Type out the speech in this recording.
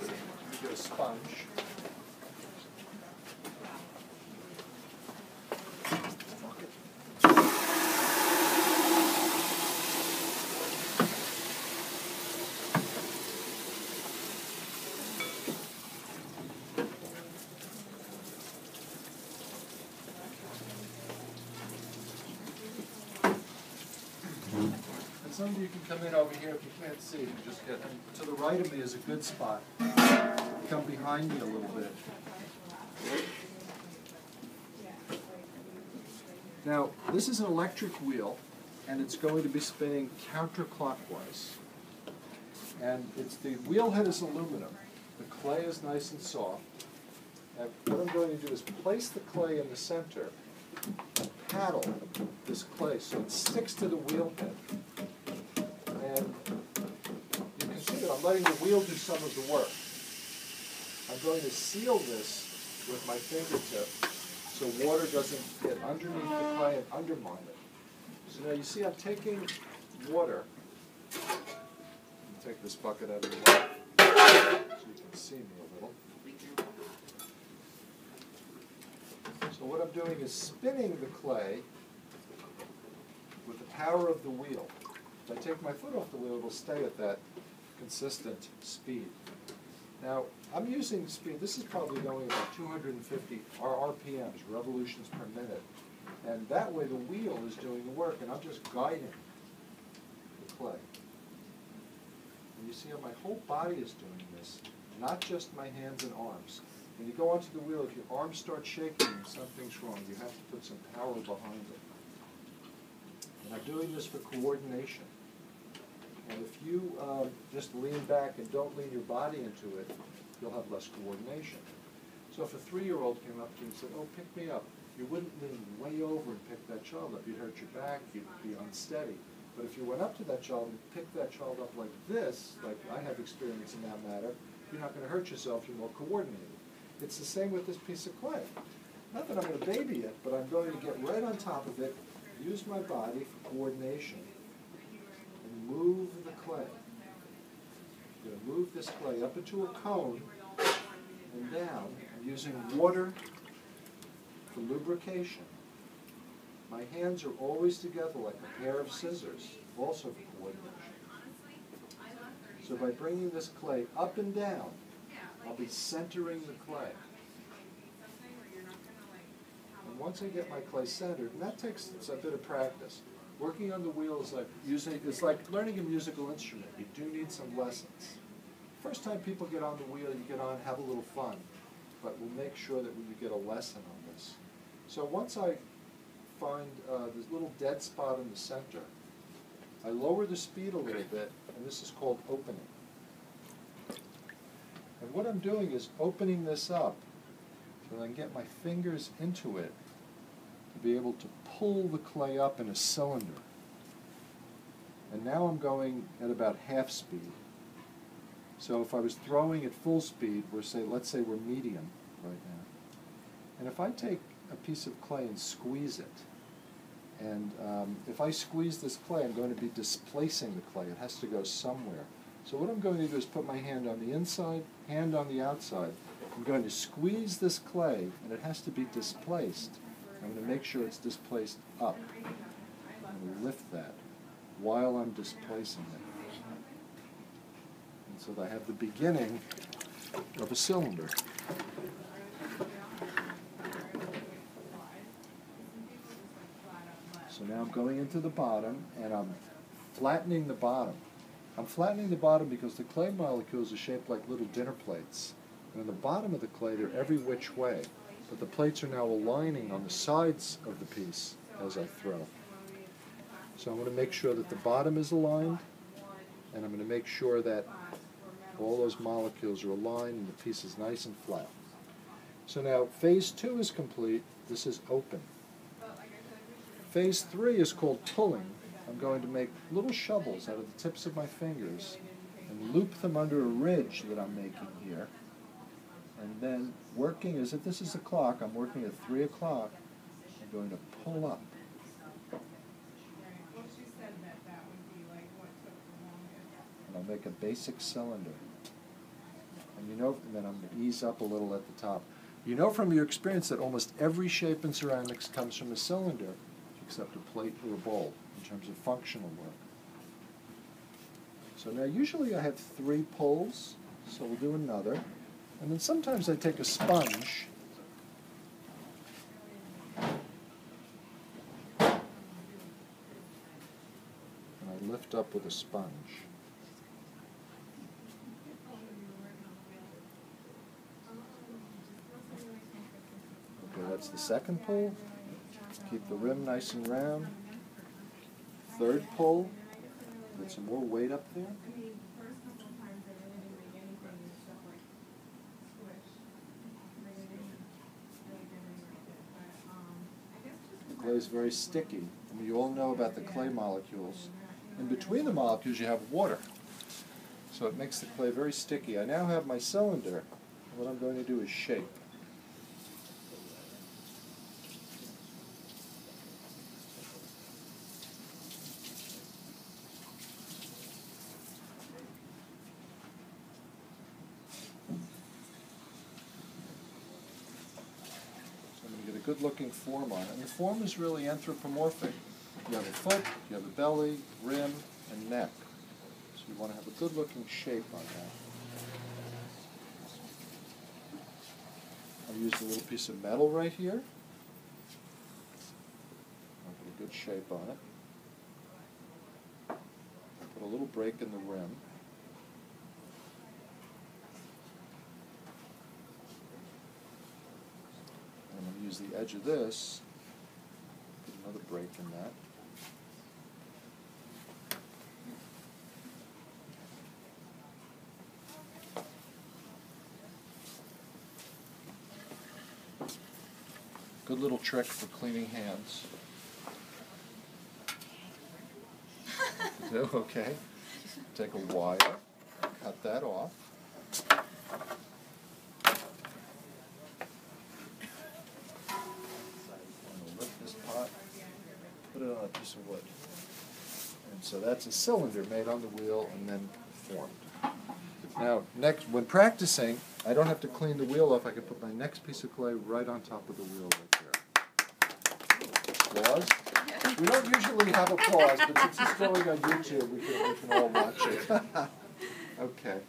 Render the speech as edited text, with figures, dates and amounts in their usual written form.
me get a sponge. Some of you can come in over here if you can't see. You just get to the right of me is a good spot. Come behind me a little bit. Now, this is an electric wheel, and it's going to be spinning counterclockwise. And the wheel head is aluminum. The clay is nice and soft. And what I'm going to do is place the clay in the center and paddle this clay so it sticks to the wheel head. And you can see that I'm letting the wheel do some of the work. I'm going to seal this with my fingertip so water doesn't get underneath the clay and undermine it. So now you see I'm taking water. Let me take this bucket out of the way so you can see me a little. So what I'm doing is spinning the clay with the power of the wheel. If I take my foot off the wheel, it'll stay at that consistent speed. Now, I'm using speed. This is probably going about 250 RPMs, revolutions per minute. And that way the wheel is doing the work, and I'm just guiding the clay. And you see how my whole body is doing this, not just my hands and arms. When you go onto the wheel, if your arms start shaking and something's wrong, you have to put some power behind it. And I'm doing this for coordination. And if you just lean back and don't lean your body into it, you'll have less coordination. So if a 3-year-old came up to you and said, "Oh, pick me up," you wouldn't lean way over and pick that child up. You'd hurt your back, you'd be unsteady. But if you went up to that child and picked that child up like this, like I have experience in that matter, you're not going to hurt yourself, you're more coordinated. It's the same with this piece of clay. Not that I'm going to baby it, but I'm going to get right on top of it, use my body for coordination, and move the clay. I'm going to move this clay up into a cone and down. I'm using water for lubrication. My hands are always together like a pair of scissors, also for coordination. So by bringing this clay up and down, I'll be centering the clay. And once I get my clay centered, and that takes a bit of practice. Working on the wheel is like it's like learning a musical instrument. You do need some lessons. First time people get on the wheel, you get on, have a little fun. But we'll make sure that you get a lesson on this. So once I find this little dead spot in the center, I lower the speed a little bit, and this is called opening. And what I'm doing is opening this up so that I can get my fingers into it to be able to pull the clay up in a cylinder. And now I'm going at about half speed. So if I was throwing at full speed, let's say we're medium right now. And if I take a piece of clay and squeeze it, and if I squeeze this clay, I'm going to be displacing the clay. It has to go somewhere. So what I'm going to do is put my hand on the inside, hand on the outside. I'm going to squeeze this clay, and it has to be displaced. I'm going to make sure it's displaced up. I'm going to lift that while I'm displacing it. And so that I have the beginning of a cylinder. So now I'm going into the bottom, and I'm flattening the bottom. I'm flattening the bottom because the clay molecules are shaped like little dinner plates. And on the bottom of the clay, they're every which way. But the plates are now aligning on the sides of the piece as I throw. So I'm going to make sure that the bottom is aligned, and I'm going to make sure that all those molecules are aligned and the piece is nice and flat. So now phase 2 is complete. This is open. Phase 3 is called pulling. I'm going to make little shovels out of the tips of my fingers and loop them under a ridge that I'm making here. And then working as if this is a clock, I'm working at 3 o'clock. I'm going to pull up. And I'll make a basic cylinder. And you know, and then I'm going to ease up a little at the top. You know from your experience that almost every shape in ceramics comes from a cylinder, except a plate or a bowl, in terms of functional work. So now usually I have 3 pulls, so we'll do another. And then sometimes I take a sponge and I lift up with a sponge. Okay, that's the second pull. Keep the rim nice and round. Third pull. Get some more weight up there. The clay is very sticky. I mean, you all know about the clay molecules. In between the molecules you have water. So it makes the clay very sticky. I now have my cylinder. And what I'm going to do is shape. Good looking form on it. And the form is really anthropomorphic. You have a foot, you have a belly, rim, and neck. So you want to have a good looking shape on that. I'll use a little piece of metal right here. I'll put a good shape on it. I'll put a little break in the rim. I'm going to use the edge of this, put another break in that. Good little trick for cleaning hands. Okay. Take a wire, cut that off. Put it on a piece of wood. And so that's a cylinder made on the wheel and then formed. Now, next, when practicing, I don't have to clean the wheel off. I can put my next piece of clay right on top of the wheel right there. Applause? We don't usually have applause, but since it's going on YouTube, we can all watch it. Okay.